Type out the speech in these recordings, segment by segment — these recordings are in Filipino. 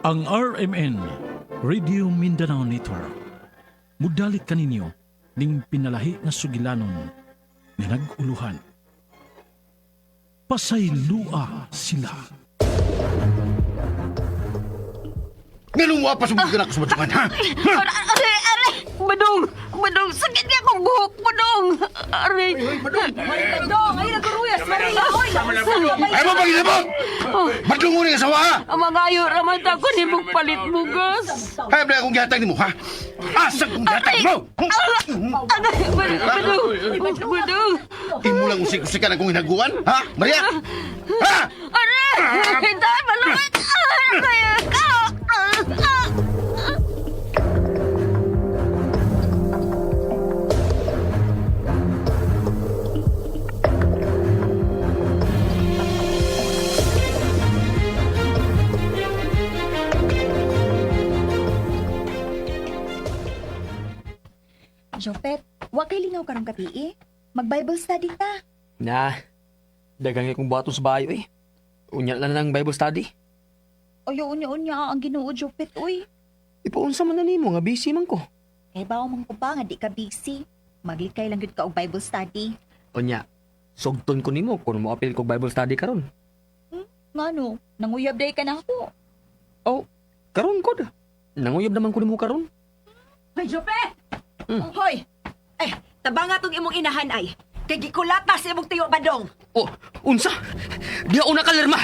Ang RMN, Radio Mindanao Network, mudalit kaninyo ning pinalahi nga sugilanon nga nag-uluhan. Pasaylua sila. Ganun mo pa sumugin ako sa matsungan, ha? Aray! Badong! Sakit niya akong buhok! Badong! Aray! Badong! Ay, naguruyas! Maria! Oy! Ay mo pag-ilabot! Badlong mo rin asawa, ha? Ang mga ayo raman ako ni mong palit bugas. Ay, abla akong gihatag ni mo, ha? Asag kong gihatag mo! Badong! Imo lang usik-usikan akong hinaguan, ha? Maria! Ha? Aray! Dahil malawit! Jopet, wa kay lingaw karong katii. Mag-Bible study ta. Na, dagang akong bato sa bayo eh. Unya lang ng Bible study. Ayaw unya-unya ang Ginoo, Jopet, uy. Ipaunsa man na nimo nga busy man ko. Kay bawo man ko ba nga di ka busy. Maglikay lang gud ka og Bible study. Unya, sugton ko nimo kung moapil ko Bible study karon. Ngano, nanguyab day ka na ako. Oh, karon ko da. Nanguyab naman ko nimo karon. Hoy, Jope! Hoy! Tabanga tong imong inahan ay. Kay gikulata sa imong tiyo, Badong. Oh, unsa? Di ako nakalerma.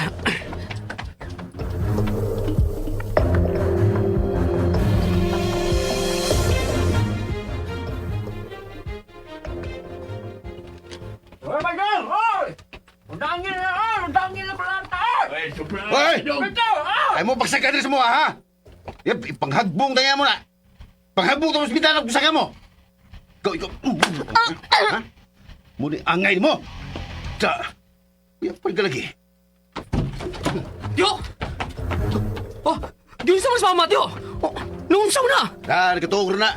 Hoy, Badong! Hoy! Undangin na! Undangin na balanta! Hoy! Ito! Ay mo pagsakan rin sa mga, ha? Ipanghagbong tanga mo na. Panghagbong tapos bitanag pusakan mo. Ikaw. Ha? Muli, angay mo. Yapal ka lagi. Diyo! Oh, diyo sa mas mama, Diyo! Oh, naunsa mo na! Nagkatuog rin na.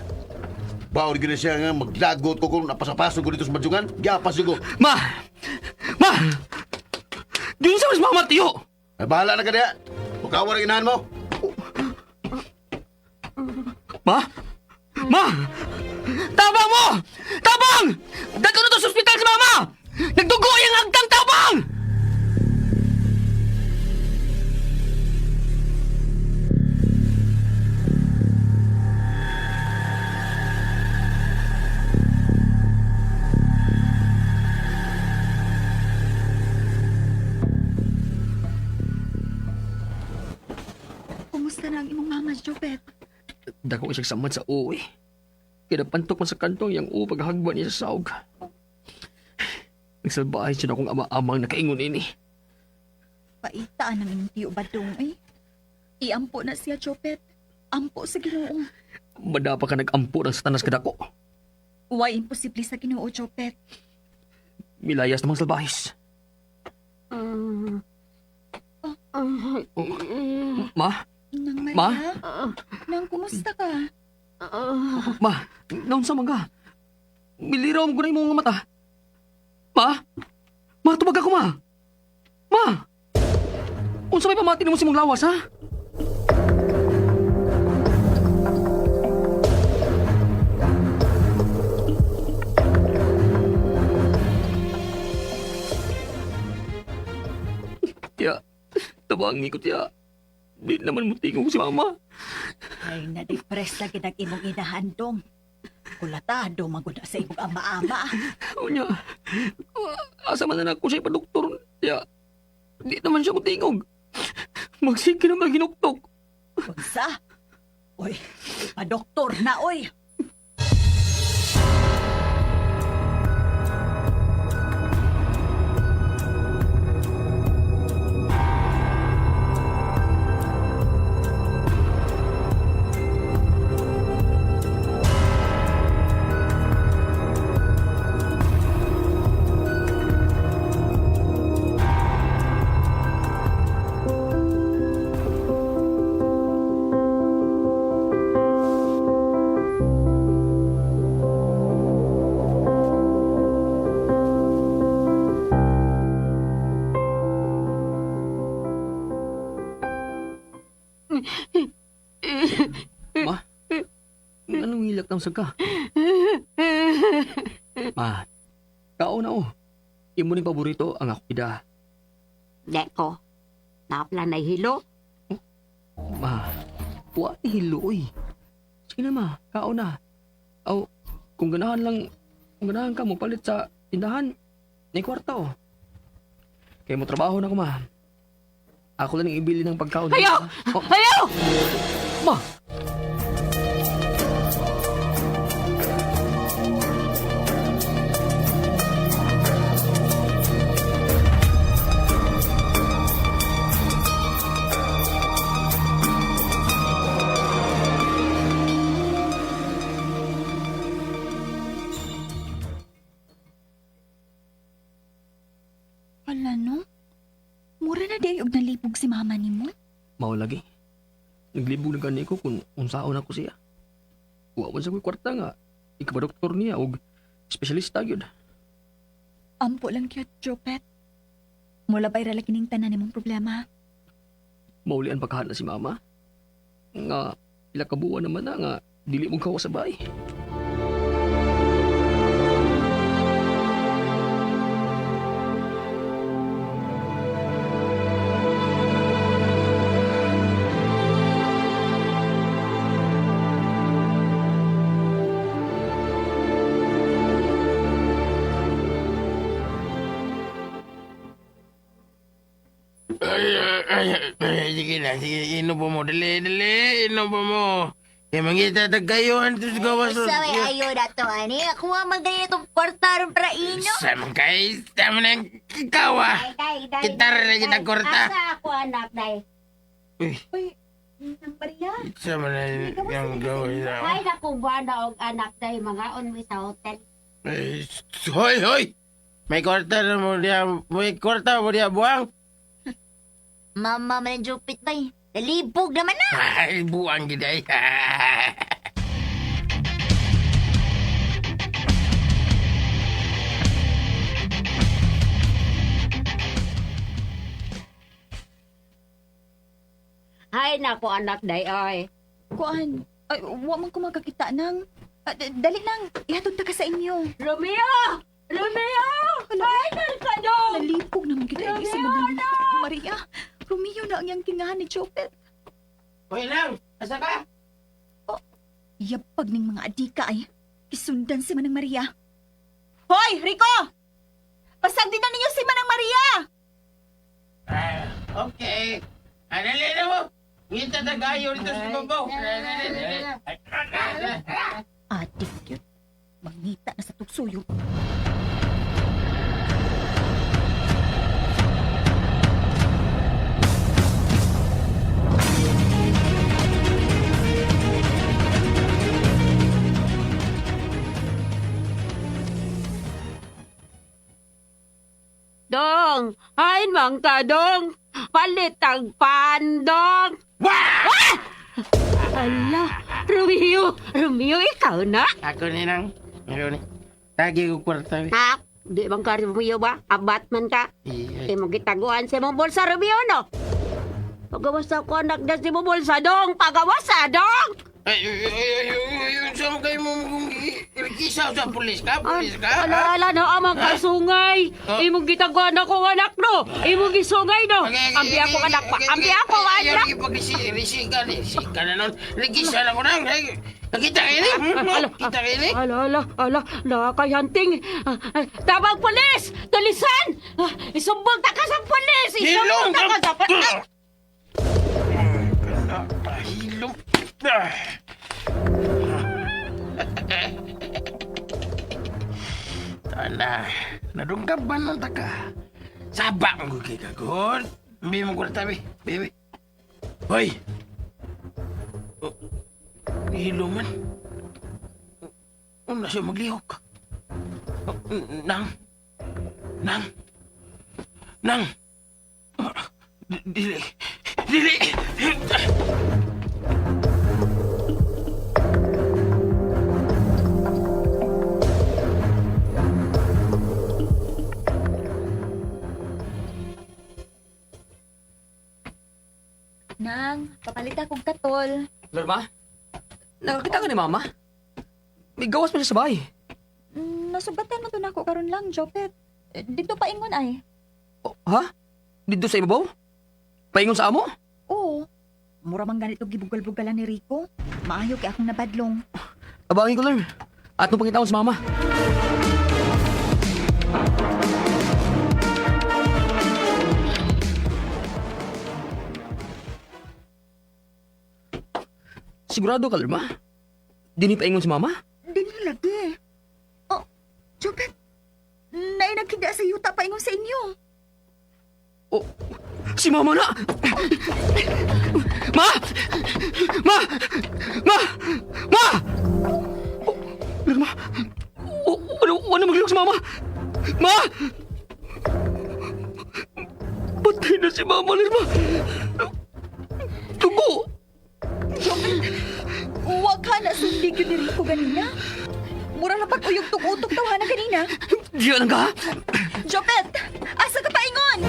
Bawal gina siya nga maglagot ko kung napasapasok ko dito sa madjungan. Giapas ko. Ma! Ma! Diyo sa mas mama, Diyo! Ay, bahala na ka niya. Huwag ang inahan mo. Ma! Ma! Tabang mo! Tabang! Dagko na to sa ospital si mama! Nagdugo yung hagdang tabang! Kumusta na ang imong mama, Jopet? Dako isang samad sa uwi. Kinapantok man sa kantong yung paghagban niya sa saog. Nagsalbahay siya na akong ama-amang nakaingon ini. Paitaan ng imong tiyo, Badong, eh. Iampo na siya, Jopet. Ampo sa Ginoo. Madapa ka nag-ampo ng satanas kadako. Wa imposible sa Ginoo, Jopet. Milayas namang salbahis. Ma? Nang Maria? Ma? Nang kumusta ka? Ma? Naunsa man ka? Miliraw mo ko na yung mga mata. Ma? Ma, tubag ako, ma. Ma! Unsa may pamati mo si mong lawas, ha? Tiya, tabangi ko, tiya. Di naman mo tingog si mama. Ay, na-depress na ginag imong inahandong. Kulatado, maguda sa imong ama-ama. Unya, asa man na ako siya ipadoktor. Tiya, di naman siya mo tingog. Magsige na maginuktok. Unsa? Uy, pa-doktor na, uy. Ma, anong hilak ng saga? Ma, kao na oh. Imo ning paborito ang ako ida. Deko, napla na hilo. Ma, wa ni hiloy. Sige na ma, kao na. Aw, kung ganahan ka mo palit sa tindahan, may kwarta oh. Kaya mo trabaho na ko ma. Ako lang ibili ng pagkaon. Ayaw! Oh, Ayaw! ma! Wala no? Mura na di og nalipog si mama nimo. Mao lagi. Naglibog na gani ko kung unsaon ako siya. Wa man sa ko'y kwarta nga. Ikaw ba doktor niya o espesyalista gyud. Ampo lang cute, Jopet. Mula ba ira kining tanan nimong problema? Maulian pagkahan na si mama. Nga, pila ka buwan naman na nga, dili mong kawasabay. Sige na, sige, inom po mo. Dali, inom po mo. Kaya mangita tagayon, ito sa gawas. Sa may ayo na to, ani. Ako nga magaling itong kwarta ron para ino. Sa mga kay, tama na yung kikawa. Gitar na kita korta. Asa ako, anak, day. Uy, Nang Maria. sama na yung gawas. Ay, naku, buwana og anak, day. Mga unwi sa hotel. Hoy! May kwarta na mo diya, may kwarta mo diya buwang. Mama man ang jupit, bay. Nalibog naman na. Ay, buwang giday. Ay, naku, anak day, ay. Kuan, ay, wa man ko magkakita nang. Dali nang, ihatod ta ka sa inyo. Romeo! Romeo! Final ka dong! Nalipog naman kita si Madam Maria. Romeo na ang iyang tingahan ni Jopet. Hoy lang, asa ka? Yapag ning mga adika ay isundan si Manang Maria. Hoy, Rico! Pasagdi na ninyo si Manang Maria! Okay. Dali na mo. Ngita tagayon dito sa babaw. Adik yun. Mangita na sa tuksuyo. Dong! Ay, mang ka, dong! Palit ang pandong! Wah! Ala! Romeo! Romeo, ikaw na? Ako ni nang. Ako ni. Tagi ko kwarta. Ha? Di bang ka, Romeo ba? Abat man ka? Iya. Di mo gitaguan sa mong bulsa, Romeo, no? Pagawas ako, anak na si mong bulsa, dong! Pagawas, dong! Ay, saan kayo mo kung ikisaw sa pulis ka? Pulis ka? Ala, na amang kasungay! Imong gitaguan ako, anak, no? Imong gisungay, no? Ambi ako, anak pa! Ambi ako, anak! Risi ka na nun. Regisa na ko nang. Nakita ka ini? Nakita ka ini? Ala, nakakayanting. Tabang pulis! Tulisan! Isumbong ta ka sa pulis! Isumbong ta ka sa pulis! Hilom. Tana, nadungkap ba ng taka? Sabak mo kay kagod. Hindi mo kwarta, baby. Hoy! Hilom man. Una siya maglihok. Nang! Dili! Nang, papalit akong katol. Lerma, nakakita ka ni Mama? May gawas pa siya sa bahay. Nasugatan mo to na ako karon lang, Jopet. Dito pa ingon ay. Oh, ha? Dito sa ibabaw? Paingon sa amo? Oo. Mura man ganito gibugal-bugalan ni Rico. Maayo kay akong nabadlong. Abangin ko, Lerm. At nung pangitawon sa Mama. Sigurado ka, Lerma? Di ni paingon si Mama? Dili lagi. Oh, Jopet. Nay nagkida sa yuta pa ingon sa inyo. Oh, si Mama na! Ma! Ma! Ma! Ma! Oh, Lerma! Oh, ano maglilok si Mama? Ma! Patay na si Mama, Lerma! Tugo! Huwag ka na sundig yun ni Rico ganina. Mura na pag-uyog tug-utok tawhana ganina. Diyan lang ka! Jopet! Asa ka pa ingon?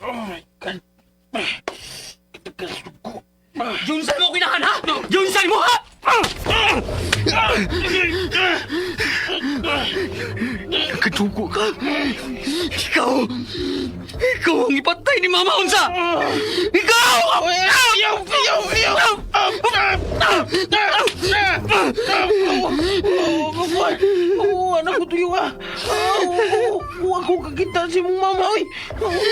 Oh my God. Junsan mo kinahan, ha? Junsan mo, ha? Nagkatuko ka. Ikaw ang ipatay ni Mama Unsa! Ikaw! Anak ko tuyo ah. Huwag ko kakita si mong mama, oy.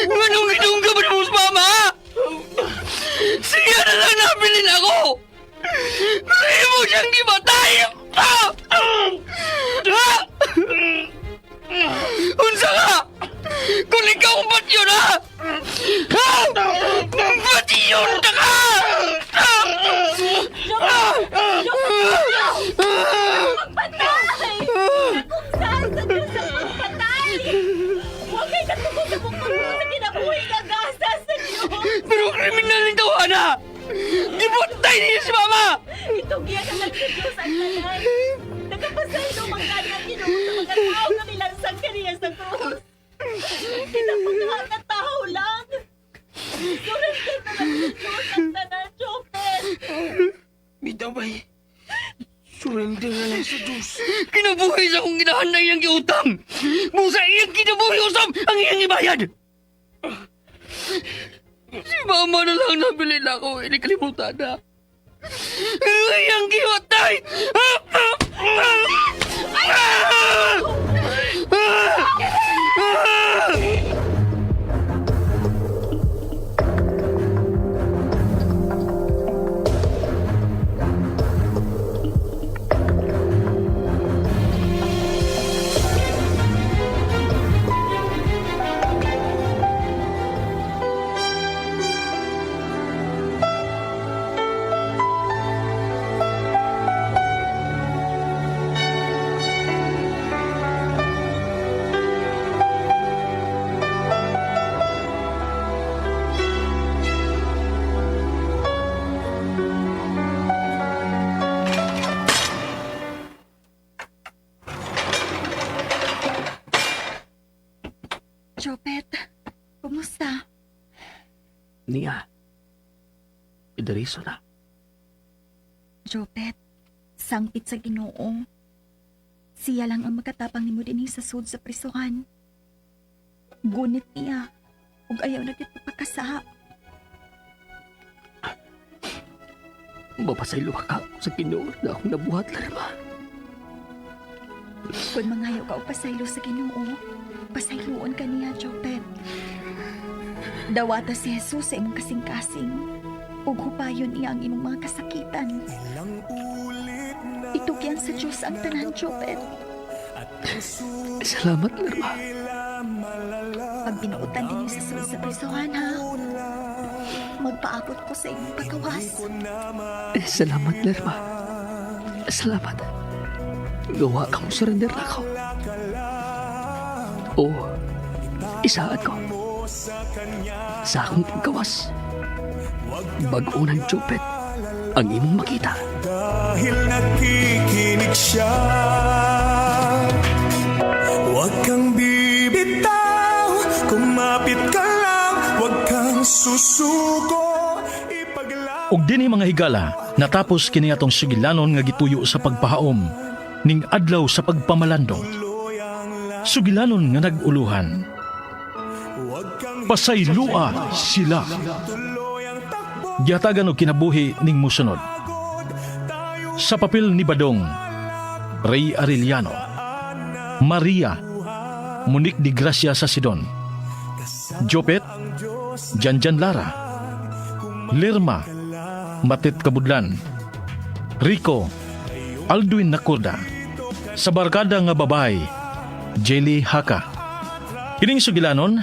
Anong ginungga ba mo sa Mama? Siya na lang nabilin ako! Hindi mo siyang ipatay! Unsa ka? Kung ikaw ang batyon, ha? Batyon na ka! Patay! Kung saan sa Diyos ang magpatay! Huwag kayo katugod sa pagpagod sa kinabuhi gagasa sa Diyos! Pero kriminal ng tawana! Gibutay niya si Mama! Itong giya ka nagsidyos ang nanay! Nagkapasaylo mga kanyang kinuha sa mga tao na nilansang kaniya sa krus! Kinapagahan na tao lang! Surrender na lang sa Diyos ang tanan, Jopet! Bitaw ba'y? Surrender na lang sa Diyos. Kinabuhi sa akong ginahanay ng giutang! Busa iyang kinabuhi usam ang iyang ibayad! Si Mama na lang nabilin ako, hindi kalimutan na. Ang iyang giutay! Jopet, kumusta? Nia, idariso na. Jopet, sangpit sa Ginoo. Siya lang ang makatapang nimo dinhi sa sud sa prisuhan. Gunit niya, ug ayaw na kita pagkasa. Mapasaylo ka sa Ginoo na akong nabuhat, Lerma. Kung mangayaw ka o pasaylo sa Ginoo, pasayloon ka niya, Jopet. Dawata si Jesus sa imong kasing-kasing, ug hupayon niya ang imong mga kasakitan. Itugyan sa Diyos ang tanan, Jopet. Salamat, Lerma. Pag binuutan din sa sulod sa prisuhan, ha? Magpaabot ko sa imong pagkawas. Salamat, Lerma. Salamat. Gawa kang surrender na ako. Oo, isaad ko. Sa akong pagkawas. Bag-o ng Jopet. ang imong makita. Dahil nakikinig siya, huwag kang bibitaw, kumapit ka lang, huwag kang susuko, ipaglaban. Og dinhi mga higala, natapos kini atong sugilanon nga gituyo sa pagpahaom ning adlaw sa pagpamalandong. Sugilanon nga naguluhan. Pasaylua sila. Gihatagan og kinabuhi ning musunod. Sa papel ni Badong, Ray Arellano, Maria, Monique de Gracia sa Sidon, Jopet, Janjan Lara, Lerma, Matit Kabudlan, Rico, Alduin Nakurda, sa barkada nga babay, Jelly Haka. Kining sugilanon